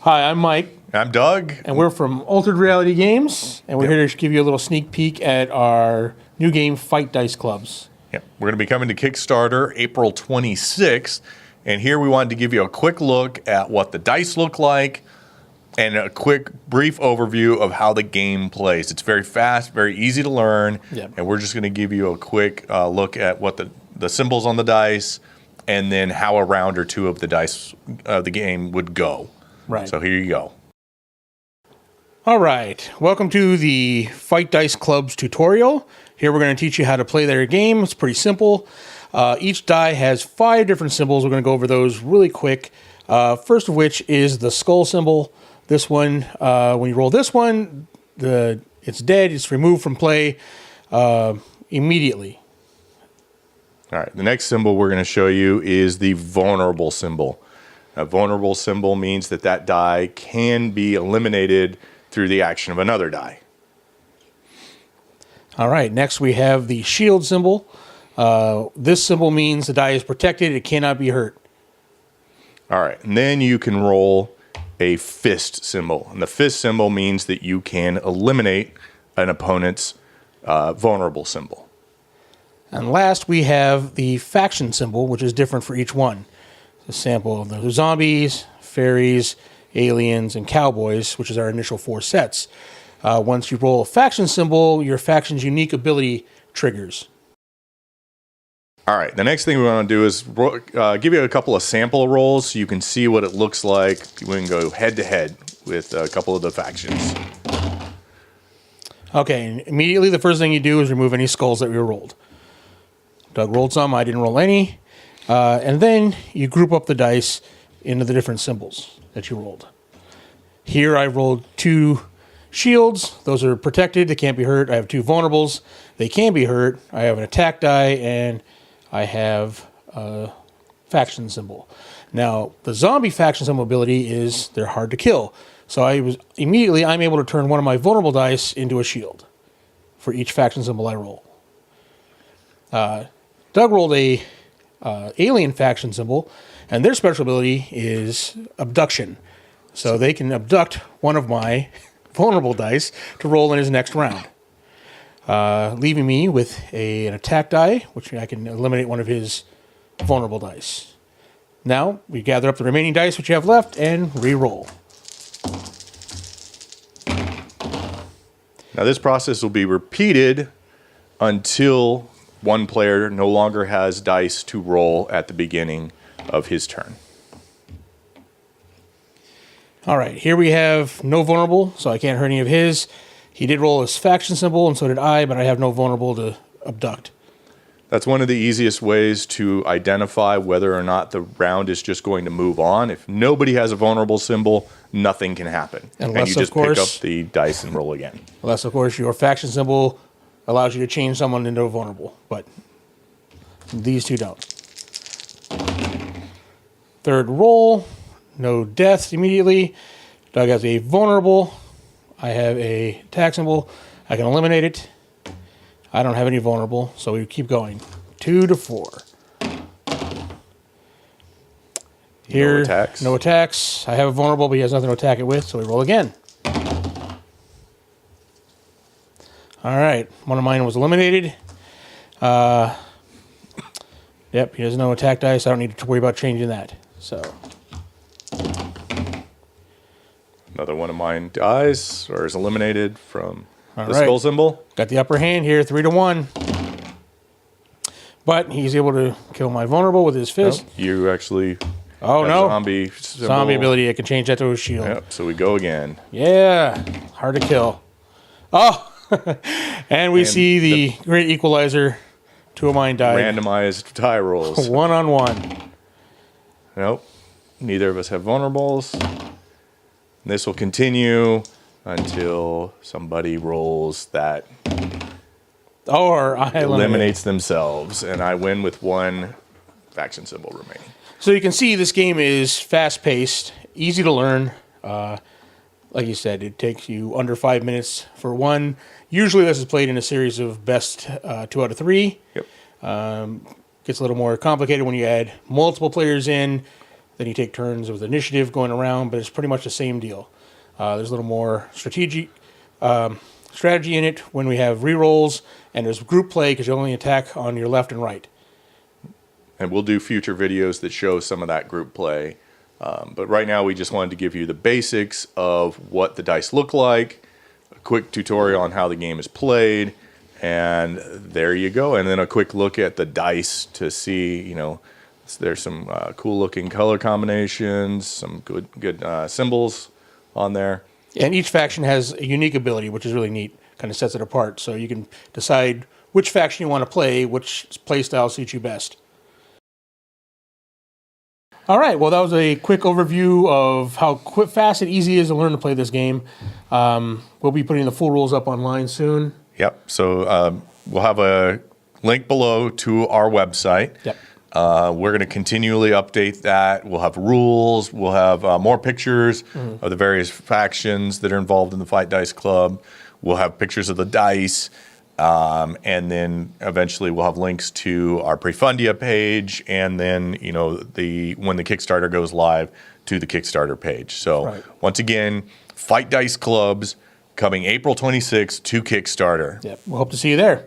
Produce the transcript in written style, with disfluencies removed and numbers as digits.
Hi, I'm Mike, I'm Doug. and we're from Altered Reality Games, and we're here to give you a little sneak peek at our new game, Fight Dice Clubs. Yep. We're going to be coming to Kickstarter April 26th, and here we wanted to give you a quick look at what the dice look like and a quick, brief overview of how the game plays. It's very fast, very easy to learn, and we're just going to give you a quick look at what the symbols on the dice and then how a round or two of the dice the game would go. Right. So here you go. All right. Welcome to the Fight Dice Clubs tutorial. Here we're going to teach you how to play their game. It's pretty simple. Each die has 5 different symbols. We're going to go over those really quick. First of which is the skull symbol. This one, when you roll this one, it's dead. It's removed from play immediately. All right. The next symbol we're going to show you is the vulnerable symbol. A vulnerable symbol means that die can be eliminated through the action of another die. All right, next we have the shield symbol. This symbol means the die is protected. It cannot be hurt. All right, and then you can roll a fist symbol. And the fist symbol means that you can eliminate an opponent's vulnerable symbol. And last we have the faction symbol, which is different for each one. A sample of the zombies, fairies, aliens, and cowboys, which is our initial 4 sets. Once you roll a faction symbol, your faction's unique ability triggers. All right, the next thing we want to do is give you a couple of sample rolls so you can see what it looks like. We can go head-to-head with a couple of the factions. Okay, and immediately the first thing you do is remove any skulls that we rolled. Doug rolled some, I didn't roll any. And then you group up the dice into the different symbols that you rolled. Here I rolled 2 shields. Those are protected. They can't be hurt. I have 2 vulnerables. They can be hurt. I have an attack die, and I have a faction symbol. Now, the zombie faction symbol ability is they're hard to kill. So I'm able to turn one of my vulnerable dice into a shield for each faction symbol I roll. Doug rolled a alien faction symbol, and their special ability is abduction. So they can abduct one of my vulnerable dice to roll in his next round, leaving me with an attack die, which I can eliminate one of his vulnerable dice. Now we gather up the remaining dice which you have left and re-roll. Now this process will be repeated until one player no longer has dice to roll at the beginning of his turn. All right, here we have no vulnerable, so I can't hurt any of his. He did roll his faction symbol, and so did I, but I have no vulnerable to abduct. That's one of the easiest ways to identify whether or not the round is just going to move on. If nobody has a vulnerable symbol, nothing can happen. Unless, and you just of course, pick up the dice and roll again. Unless, of course, your faction symbol allows you to change someone into a vulnerable, but these 2 don't. Third roll, no deaths immediately. Doug has a vulnerable. I have a attack symbol. I can eliminate it. I don't have any vulnerable, so we keep going. 2 to 4. Here, no attacks. No attacks. I have a vulnerable, but he has nothing to attack it with, so we roll again. All right, one of mine was eliminated. Yep, he has no attack dice. I don't need to worry about changing that. So, another one of mine dies or is eliminated from the right. skull symbol. Got the upper hand here, 3 to 1. But he's able to kill my vulnerable with his fist. Nope, you actually have zombie symbol. Zombie ability. I can change that to a shield. Yep, so we go again. Yeah, hard to kill. Oh! And we see the great equalizer. 2 of mine died. Randomized die rolls. 1-on-1. Nope. Neither of us have vulnerables. This will continue until somebody rolls that Or I eliminates themselves, and I win with 1 faction symbol remaining. So you can see this game is fast-paced, easy to learn. Like you said, it takes you under 5 minutes for one. Usually this is played in a series of best 2 out of 3. Yep. Gets a little more complicated when you add multiple players in. Then you take turns with initiative going around, but it's pretty much the same deal. There's a little more strategy in it when we have rerolls, and there's group play because you only attack on your left and right. And we'll do future videos that show some of that group play. But right now, we just wanted to give you the basics of what the dice look like, a quick tutorial on how the game is played, and there you go. And then a quick look at the dice to see, you know, there's some cool looking color combinations, some good symbols on there. And each faction has a unique ability, which is really neat, kind of sets it apart. So you can decide which faction you want to play, which play style suits you best. All right, well, that was a quick overview of how fast and easy it is to learn to play this game. We'll be putting the full rules up online soon. Yep, so we'll have a link below to our website. Yep. We're going to continually update that. We'll have rules. We'll have more pictures of the various factions that are involved in the Fight Dice Club. We'll have pictures of the dice. And then eventually we'll have links to our Prefundia page, and then, you know, when the Kickstarter goes live, to the Kickstarter page. So once again, Fight Dice Clubs coming April 26th to Kickstarter. Yep. We'll hope to see you there.